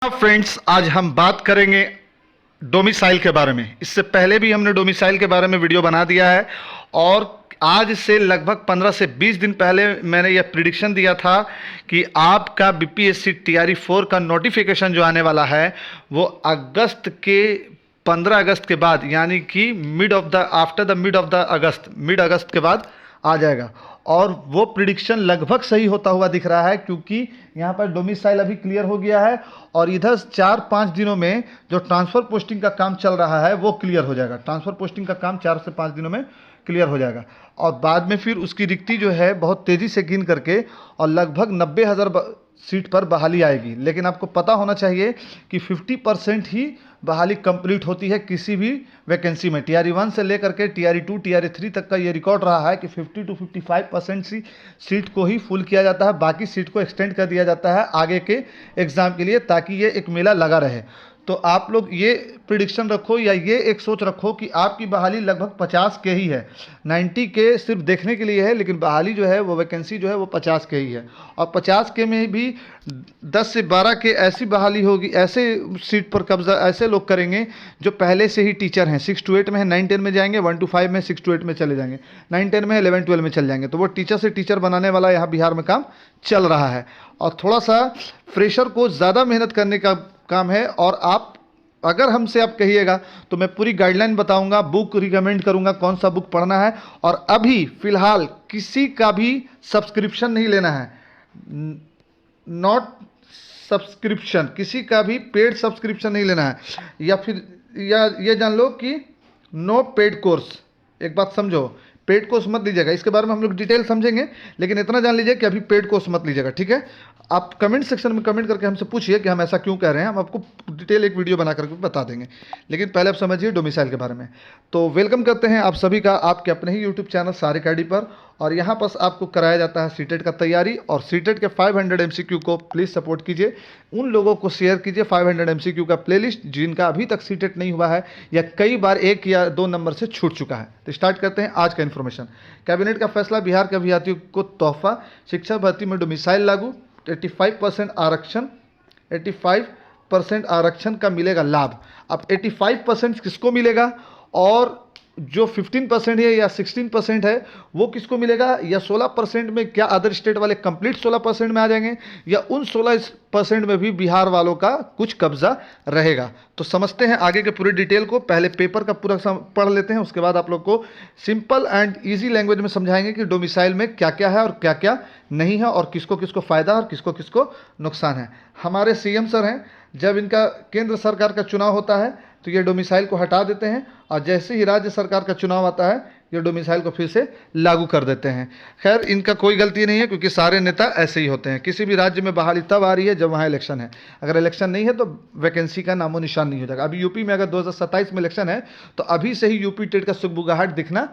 Friends, आज हम बात करेंगे डोमिसाइल के बारे में। इससे पहले भी हमने डोमिसाइल के बारे में वीडियो बना दिया है और आज से लगभग 15 से 20 दिन पहले मैंने यह प्रिडिक्शन दिया था कि आपका बीपीएससी टीआरई 4 का नोटिफिकेशन जो आने वाला है वो अगस्त के 15 अगस्त के बाद, यानी कि मिड अगस्त के बाद आ जाएगा। और वो प्रिडिक्शन लगभग सही होता हुआ दिख रहा है, क्योंकि यहाँ पर डोमिसाइल अभी क्लियर हो गया है और इधर 4-5 दिनों में जो ट्रांसफ़र पोस्टिंग का काम चल रहा है वो क्लियर हो जाएगा। ट्रांसफ़र पोस्टिंग का काम 4 से 5 दिनों में क्लियर हो जाएगा और बाद में फिर उसकी रिक्ति जो है बहुत तेज़ी से गिन करके और लगभग 90,000 सीट पर बहाली आएगी। लेकिन आपको पता होना चाहिए कि 50% ही बहाली कंप्लीट होती है किसी भी वैकेंसी में। टीआरई 1 से लेकर के टीआरई 2 टीआरई 3 तक का ये रिकॉर्ड रहा है कि 50 to 55% सीट को ही फुल किया जाता है, बाकी सीट को एक्सटेंड कर दिया जाता है आगे के एग्ज़ाम के लिए, ताकि ये एक मेला लगा रहे। तो आप लोग ये प्रिडिक्शन रखो या ये एक सोच रखो कि आपकी बहाली लगभग 50 के ही है। 90 के सिर्फ देखने के लिए है, लेकिन बहाली जो है वो वैकेंसी जो है वो 50 के ही है। और 50 के में भी 10 से 12 के ऐसी बहाली होगी, ऐसे सीट पर कब्जा ऐसे लोग करेंगे जो पहले से ही टीचर हैं। 6 to 8 में है, 9-10 में जाएंगे, 1 to 5 में, 6 to 8 में चले जाएंगे, 9-10 में, 11-12 में चल जाएंगे। तो वो टीचर से टीचर बनाने वाला यहाँ बिहार में काम चल रहा है। और थोड़ा सा फ्रेशर को ज़्यादा मेहनत करने का काम है। और आप अगर हमसे आप कहिएगा तो मैं पूरी गाइडलाइन बताऊंगा, बुक रिकमेंड करूंगा कौन सा बुक पढ़ना है। और अभी फ़िलहाल किसी का भी सब्सक्रिप्शन नहीं लेना है, नॉट सब्सक्रिप्शन, किसी का भी पेड सब्सक्रिप्शन नहीं लेना है। या फिर या ये जान लो कि नो पेड कोर्स। एक बात समझो, पेड कोर्स मत लीजिएगा, इसके बारे में हम लोग डिटेल समझेंगे, लेकिन इतना जान लीजिए कि अभी पेड कोर्स मत लीजिएगा, ठीक है। आप कमेंट सेक्शन में कमेंट करके हमसे पूछिए कि हम ऐसा क्यों कह रहे हैं, हम आपको डिटेल एक वीडियो बना करके बता देंगे। लेकिन पहले आप समझिए डोमिसाइल के बारे में। तो वेलकम करते हैं आप सभी का आपके अपने ही यूट्यूब चैनल सारिक अकेडमी पर। और यहाँ पर आपको कराया जाता है सीटेट का तैयारी, और सीटेट के 500 MCQ को प्लीज़ सपोर्ट कीजिए। उन लोगों को शेयर कीजिए 500 MCQ का प्लेलिस्ट जिनका अभी तक सीटेट नहीं हुआ है या कई बार 1 या 2 नंबर से छूट चुका है। तो स्टार्ट करते हैं आज का इन्फॉर्मेशन। कैबिनेट का फैसला, बिहार के अभ्यर्थियों को तोहफा, शिक्षा भर्ती में डोमिसाइल लागू, 85% आरक्षण, 85% आरक्षण का मिलेगा लाभ। अब 85% किसको मिलेगा और जो 15% है या 16% है वो किसको मिलेगा, या 16% में क्या अदर स्टेट वाले कंप्लीट 16% में आ जाएंगे, या उन 16% में भी बिहार वालों का कुछ कब्जा रहेगा। तो समझते हैं आगे के पूरी डिटेल को। पहले पेपर का पूरा पढ़ लेते हैं, उसके बाद आप लोग को सिंपल एंड ईजी लैंग्वेज में समझाएंगे कि डोमिसाइल में क्या क्या है और क्या क्या नहीं है, और किसको किसको फ़ायदा और किसको किसको नुकसान है। हमारे सीएम सर हैं, जब इनका केंद्र सरकार का चुनाव होता है तो ये डोमिसाइल को हटा देते हैं, और जैसे ही राज्य सरकार का चुनाव आता है ये डोमिसाइल को फिर से लागू कर देते हैं। खैर, इनका कोई गलती नहीं है, क्योंकि सारे नेता ऐसे ही होते हैं। किसी भी राज्य में बहाली तब आ रही है जब वहाँ इलेक्शन है। अगर इलेक्शन नहीं है तो वैकेंसी का नामो निशान नहीं हो जाएगा। अभी यूपी में अगर 2027 में इलेक्शन है तो अभी से ही यूपी टेट का सुगबुगाहट दिखना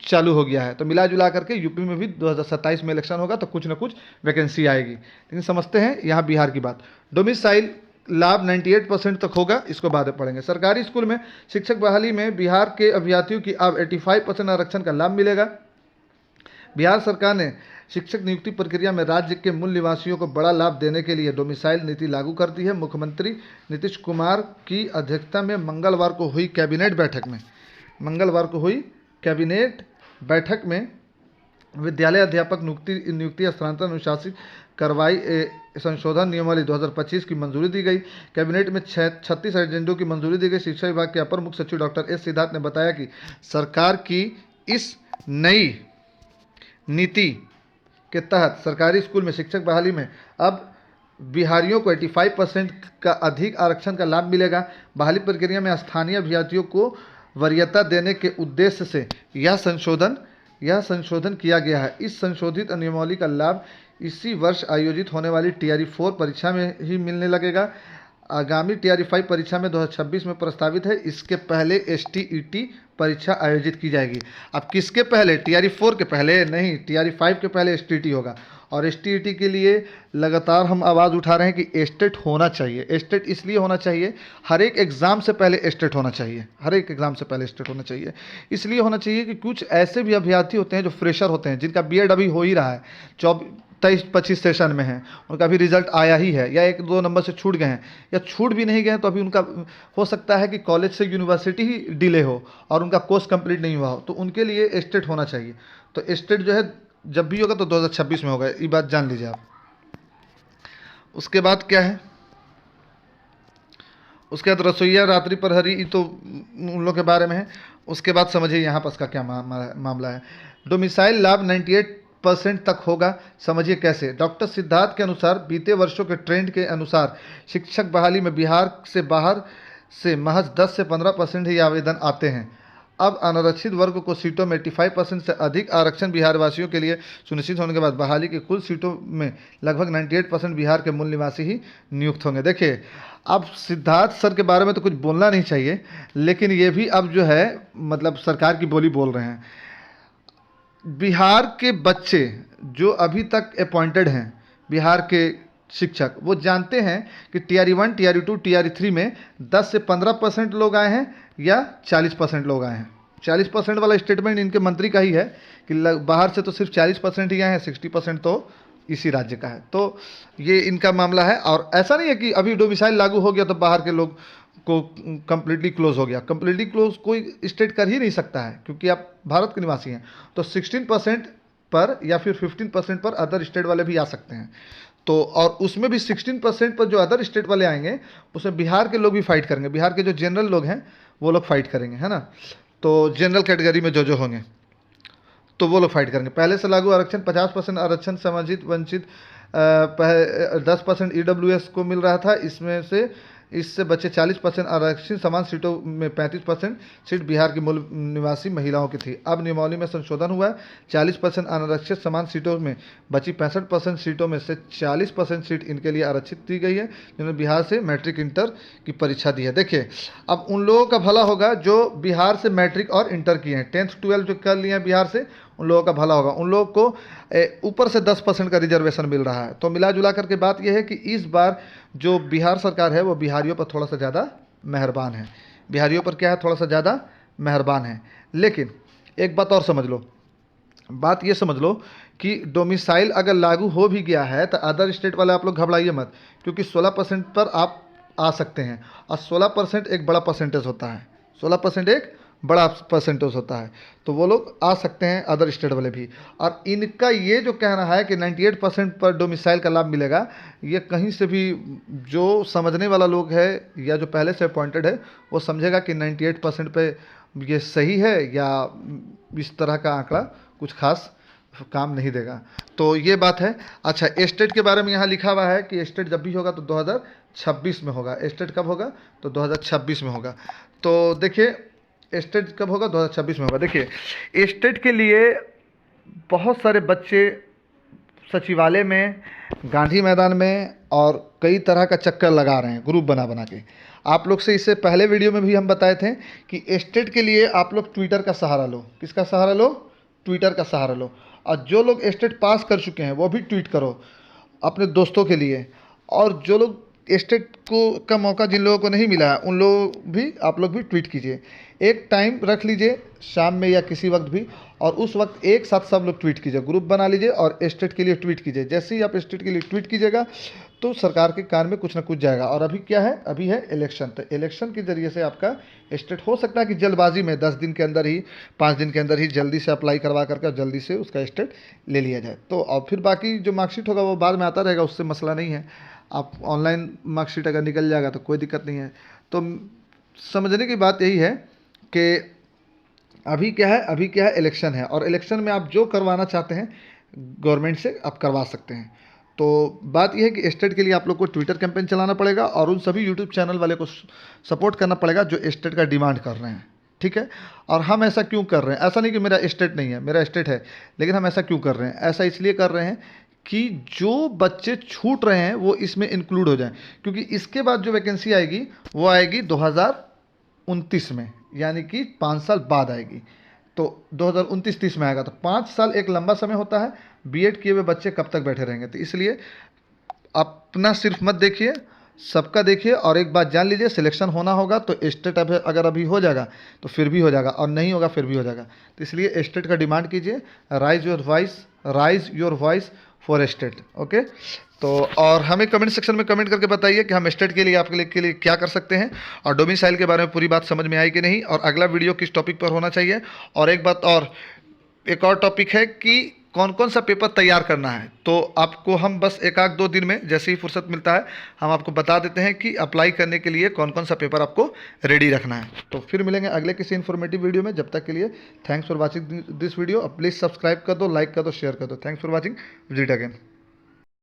चालू हो गया है। तो मिला जुला करके यूपी में भी 2027 में इलेक्शन होगा तो कुछ ना कुछ वैकेंसी आएगी। लेकिन समझते हैं यहाँ बिहार की बात। डोमिसाइल लाभ 98% तक होगा, इसको बाद में पढ़ेंगे। सरकारी स्कूल में शिक्षक बहाली में बिहार के अभ्यर्थियों की अब 85% आरक्षण का लाभ मिलेगा। बिहार सरकार ने शिक्षक नियुक्ति प्रक्रिया में राज्य के मूल निवासियों को बड़ा लाभ देने के लिए डोमिसाइल नीति लागू कर दी है। मुख्यमंत्री नीतीश कुमार की अध्यक्षता में मंगलवार को हुई कैबिनेट बैठक में विद्यालय अध्यापक नियुक्ति स्थानांतरण अनुशासित कार्रवाई संशोधन नियमावली 2025 की मंजूरी दी गई। कैबिनेट में 36 एजेंडों की मंजूरी दी गई। शिक्षा विभाग के अपर मुख्य सचिव डॉक्टर एस सिद्धार्थ ने बताया कि सरकार की इस नई नीति के तहत सरकारी स्कूल में शिक्षक बहाली में अब बिहारियों को 85% का अधिक आरक्षण का लाभ मिलेगा। बहाली प्रक्रिया में स्थानीय अभ्यर्थियों को वरीयता देने के उद्देश्य से यह संशोधन किया गया है। इस संशोधित नियमावली का लाभ इसी वर्ष आयोजित होने वाली टीआरई 4 परीक्षा में ही मिलने लगेगा। आगामी टीआरई 5 परीक्षा में 2026 में प्रस्तावित है। इसके पहले एसटीईटी परीक्षा आयोजित की जाएगी। अब किसके पहले? टीआरई 4 के पहले नहीं, टीआरई 5 के पहले एसटीईटी होगा। और एसटीईटी के लिए लगातार हम आवाज़ उठा रहे हैं कि एस्टेट होना चाहिए। एस्टेट इसलिए होना चाहिए, हर एक एग्ज़ाम से पहले एस्टेट होना चाहिए, हर एक एग्ज़ाम से पहले एस्टेट होना चाहिए। इसलिए होना चाहिए कि कुछ ऐसे भी अभ्यर्थी होते हैं जो फ्रेशर होते हैं, जिनका बीएड अभी हो ही रहा है, 23-25 सेशन में हैं, उनका भी रिजल्ट आया ही है, या 1-2 नंबर से छूट गए हैं, या छूट भी नहीं गए हैं तो अभी उनका हो सकता है कि कॉलेज से यूनिवर्सिटी ही डिले हो और उनका कोर्स कंप्लीट नहीं हुआ हो, तो उनके लिए स्टेट होना चाहिए। तो स्टेट जो है जब भी होगा तो 2026 में होगा, ये बात जान लीजिए आप। उसके बाद क्या है, उसके बाद रसोईया रात्रि प्रहरी, ये तो उन लोग के बारे में है। उसके बाद समझिए यहाँ पर का क्या मामला है। डोमिसाइल लाभ 98% तक होगा, समझिए कैसे। डॉक्टर सिद्धार्थ के अनुसार बीते वर्षों के ट्रेंड के अनुसार शिक्षक बहाली में बिहार से बाहर से महज 10 से 15% ही आवेदन आते हैं। अब अनारक्षित वर्ग को सीटों में 85% से अधिक आरक्षण बिहार वासियों के लिए सुनिश्चित होने के बाद बहाली की कुल सीटों में लगभग 98% बिहार के मूल निवासी ही नियुक्त होंगे। देखिए, अब सिद्धार्थ सर के बारे में तो कुछ बोलना नहीं चाहिए, लेकिन ये भी अब जो है मतलब सरकार की बोली बोल रहे हैं। बिहार के बच्चे जो अभी तक अपॉइंटेड हैं, बिहार के शिक्षक, वो जानते हैं कि टीआरई 1, टीआरई 2, टीआरई 3 में 10 से 15% लोग आए हैं या 40% लोग आए हैं। 40% वाला स्टेटमेंट इनके मंत्री का ही है कि बाहर से तो सिर्फ 40% ही आए हैं, 60% तो इसी राज्य का है। तो ये इनका मामला है। और ऐसा नहीं है कि अभी डोमिसाइल लागू हो गया तो बाहर के लोग को कम्प्लीटली क्लोज हो गया। कम्प्लीटली क्लोज कोई स्टेट कर ही नहीं सकता है, क्योंकि आप भारत के निवासी हैं। तो 16% पर या फिर 15% पर अदर स्टेट वाले भी आ सकते हैं। तो और उसमें भी 16% पर जो अदर स्टेट वाले आएंगे, उसमें बिहार के लोग भी फाइट करेंगे। बिहार के जो जनरल लोग हैं वो लोग फाइट करेंगे, है ना। तो जनरल कैटेगरी में जो होंगे तो वो लोग फाइट करेंगे। पहले से लागू आरक्षण 50% आरक्षण समाजित वंचित 10% ईडब्ल्यूएस को मिल रहा था, इससे बचे 40% आरक्षण समान सीटों में 35% सीट बिहार की मूल निवासी महिलाओं की थी। अब नियमावली में संशोधन हुआ है। 40% अनारक्षित समान सीटों में बची 65% सीटों में से 40% सीट इनके लिए आरक्षित दी गई है, जिन्होंने बिहार से मैट्रिक इंटर की परीक्षा दी है। देखिए, अब उन लोगों का भला होगा जो बिहार से मैट्रिक और इंटर किए हैं, 10th 12th जो कर लिए हैं बिहार से, उन लोगों का भला होगा। उन लोगों को ऊपर से 10% का रिजर्वेशन मिल रहा है। तो मिला जुला करके बात यह है कि इस बार जो बिहार सरकार है वो बिहारियों पर थोड़ा सा ज़्यादा मेहरबान है। बिहारियों पर क्या है, थोड़ा सा ज़्यादा मेहरबान है। लेकिन एक बात और समझ लो, बात ये समझ लो कि डोमिसाइल अगर लागू हो भी गया है तो अदर स्टेट वाले आप लोग घबराइए मत, क्योंकि 16% पर आप आ सकते हैं। और 16% एक बड़ा परसेंटेज होता है, 16% एक बड़ा परसेंटेज होता है। तो वो लोग आ सकते हैं, अदर स्टेट वाले भी। और इनका ये जो कहना है कि 98% पर डोमिसाइल का लाभ मिलेगा, ये कहीं से भी जो समझने वाला लोग है या जो पहले से अपॉइंटेड है वो समझेगा कि 98% पे ये सही है, या इस तरह का आंकड़ा कुछ खास काम नहीं देगा। तो ये बात है। अच्छा, स्टेट के बारे में यहाँ लिखा हुआ है कि स्टेट जब भी होगा तो 2026 में होगा। स्टेट कब होगा तो 2026 में होगा। तो देखिए, स्टेट कब होगा, 2026 में होगा। देखिए, स्टेट के लिए बहुत सारे बच्चे सचिवालय में, गांधी मैदान में और कई तरह का चक्कर लगा रहे हैं ग्रुप बना बना के। आप लोग से इससे पहले वीडियो में भी हम बताए थे कि स्टेट के लिए आप लोग ट्विटर का सहारा लो। किसका सहारा लो? ट्विटर का सहारा लो। और जो लोग स्टेट पास कर चुके हैं वो भी ट्वीट करो अपने दोस्तों के लिए। और जो लोग स्टेट को का मौका जिन लोगों को नहीं मिला है उन लोग भी, आप लोग भी ट्वीट कीजिए। एक टाइम रख लीजिए शाम में या किसी वक्त भी, और उस वक्त एक साथ सब लोग ट्वीट कीजिए, ग्रुप बना लीजिए और स्टेट के लिए ट्वीट कीजिए। जैसे ही आप स्टेट के लिए ट्वीट कीजिएगा तो सरकार के कान में कुछ ना कुछ जाएगा। और अभी क्या है, अभी है इलेक्शन। तो इलेक्शन के ज़रिए से आपका स्टेट हो सकता है कि जल्दबाजी में 10 दिन के अंदर ही, 5 दिन के अंदर ही जल्दी से अप्लाई करवा करके जल्दी से उसका स्टेट ले लिया जाए। तो और फिर बाकी जो मार्कशीट होगा वो बाद में आता रहेगा, उससे मसला नहीं है। आप ऑनलाइन मार्कशीट अगर निकल जाएगा तो कोई दिक्कत नहीं है। तो समझने की बात यही है कि अभी क्या है इलेक्शन है, और इलेक्शन में आप जो करवाना चाहते हैं गवर्नमेंट से आप करवा सकते हैं। तो बात यह है कि स्टेट के लिए आप लोग को ट्विटर कैंपेन चलाना पड़ेगा और उन सभी यूट्यूब चैनल वाले को सपोर्ट करना पड़ेगा जो स्टेट का डिमांड कर रहे हैं, ठीक है। और हम ऐसा क्यों कर रहे हैं, ऐसा नहीं कि मेरा स्टेट नहीं है, मेरा स्टेट है, लेकिन हम ऐसा क्यों कर रहे हैं, ऐसा इसलिए कर रहे हैं कि जो बच्चे छूट रहे हैं वो इसमें इंक्लूड हो जाएं। क्योंकि इसके बाद जो वैकेंसी आएगी वो आएगी 2029 में, यानी कि 5 साल बाद आएगी। तो 2029-30 में आएगा। तो 5 साल एक लंबा समय होता है। बीएड किए हुए बच्चे कब तक बैठे रहेंगे। तो इसलिए अपना सिर्फ मत देखिए, सबका देखिए। और एक बात जान लीजिए, सिलेक्शन होना होगा तो स्टेट अगर अभी हो जाएगा तो फिर भी हो जाएगा, और नहीं होगा फिर भी हो जाएगा। तो इसलिए स्टेट का डिमांड कीजिए। Rise your voice for state. Okay, तो और हमें कमेंट सेक्शन में कमेंट करके बताइए कि हम स्टेट के लिए आपके लिए क्या कर सकते हैं, और डोमिसाइल के बारे में पूरी बात समझ में आई कि नहीं, और अगला वीडियो किस टॉपिक पर होना चाहिए। और एक बात और, एक और टॉपिक है कि कौन कौन सा पेपर तैयार करना है। तो आपको हम बस एक आध 2 दिन में जैसे ही फुर्सत मिलता है हम आपको बता देते हैं कि अप्लाई करने के लिए कौन कौन सा पेपर आपको रेडी रखना है। तो फिर मिलेंगे अगले किसी इन्फॉर्मेटिव वीडियो में। जब तक के लिए thanks for watching this video. Please subscribe कर दो, लाइक कर दो, शेयर कर दो। Thanks for watching, visit again.